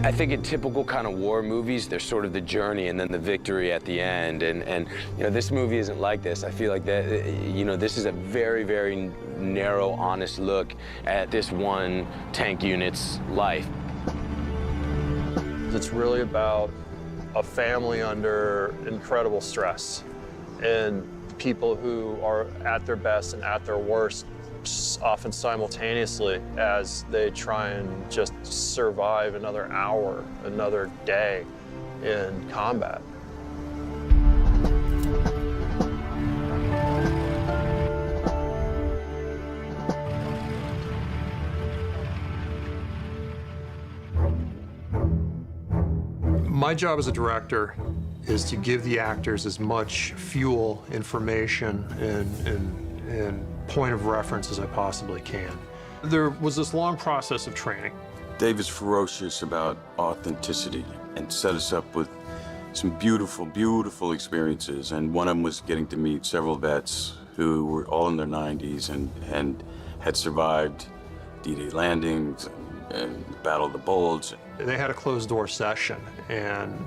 I think in typical kind of war movies, there's sort of the journey and then the victory at the end. And you know, this movie isn't like this. I feel like that, you know, this is a very, very narrow, honest look at this one tank unit's life. It's really about a family under incredible stress and people who are at their best and at their worst often simultaneously as they try and just survive another hour, another day in combat. My job as a director is to give the actors as much fuel, information, and point of reference as I possibly can. There was this long process of training. Dave is ferocious about authenticity and set us up with some beautiful, beautiful experiences. And one of them was getting to meet several vets who were all in their 90s and had survived D-Day landings and Battle of the Bulge. They had a closed-door session, and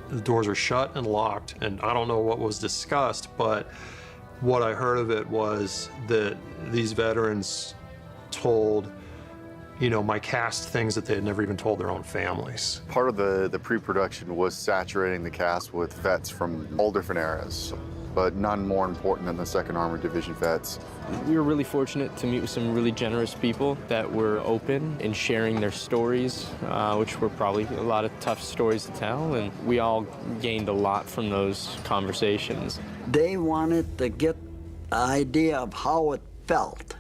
the doors are shut and locked, and I don't know what was discussed, but what I heard of it was that these veterans told, you know, my cast things that they had never even told their own families. Part of the pre-production was saturating the cast with vets from all different eras, but none more important than the 2nd Armored Division vets. We were really fortunate to meet with some really generous people that were open in sharing their stories, which were probably a lot of tough stories to tell, and we all gained a lot from those conversations. They wanted to get the idea of how it felt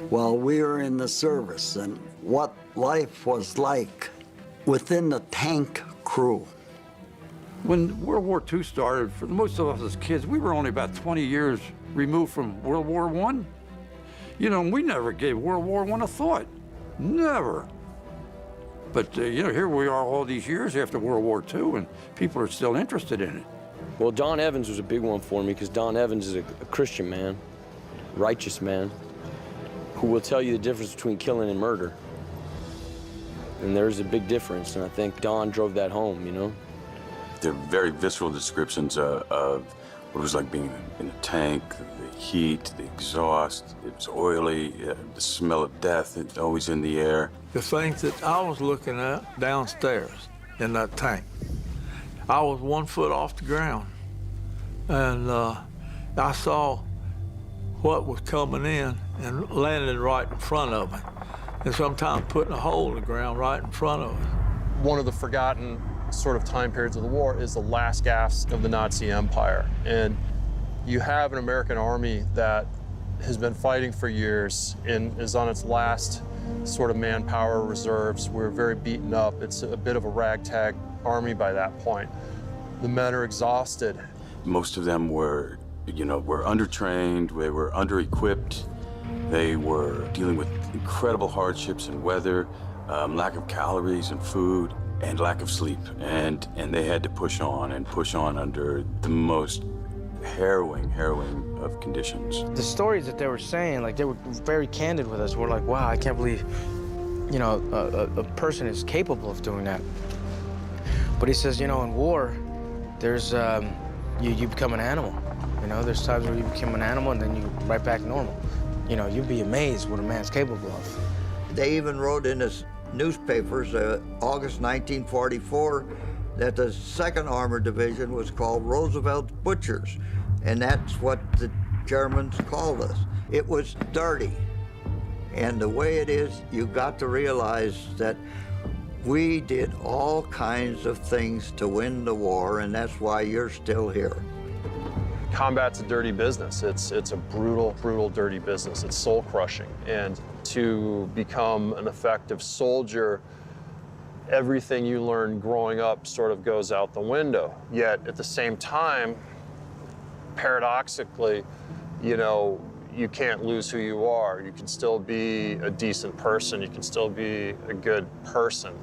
while we were in the service and what life was like within the tank crew. When World War II started, for most of us as kids, we were only about 20 years removed from World War I. You know, we never gave World War I a thought, never. But, you know, here we are all these years after World War II, and people are still interested in it. Well, Don Evans was a big one for me because Don Evans is a Christian man, righteous man, who will tell you the difference between killing and murder. And there's a big difference, and I think Don drove that home, you know? They're very visceral descriptions of what it was like being in a tank, the heat, the exhaust, it was oily, the smell of death, it's always in the air. The things that I was looking at downstairs in that tank, I was 1 foot off the ground, and I saw what was coming in and landing right in front of me, and sometimes putting a hole in the ground right in front of us. One of the forgotten sort of time periods of the war is the last gasp of the Nazi Empire. And you have an American army that has been fighting for years and is on its last sort of manpower reserves. We're very beaten up. It's a bit of a ragtag army by that point. The men are exhausted. Most of them were, you know, were undertrained, they were under-equipped, they were dealing with incredible hardships and weather, lack of calories and food, and lack of sleep, and they had to push on under the most harrowing of conditions. The stories that they were saying, like, they were very candid with us. We're like, wow, I can't believe, you know, a person is capable of doing that. But he says, you know, in war, there's, you become an animal. You know, there's times where you become an animal and then you right back normal. You know, you'd be amazed what a man's capable of. They even wrote in his newspapers, August 1944, that the 2nd Armored Division was called Roosevelt's Butchers, and that's what the Germans called us. It was dirty, and the way it is, you got to realize that we did all kinds of things to win the war, and that's why you're still here. Combat's a dirty business. It's a brutal, brutal, dirty business. It's soul-crushing. And to become an effective soldier, everything you learned growing up sort of goes out the window. Yet, at the same time, paradoxically, you know, you can't lose who you are. You can still be a decent person. You can still be a good person.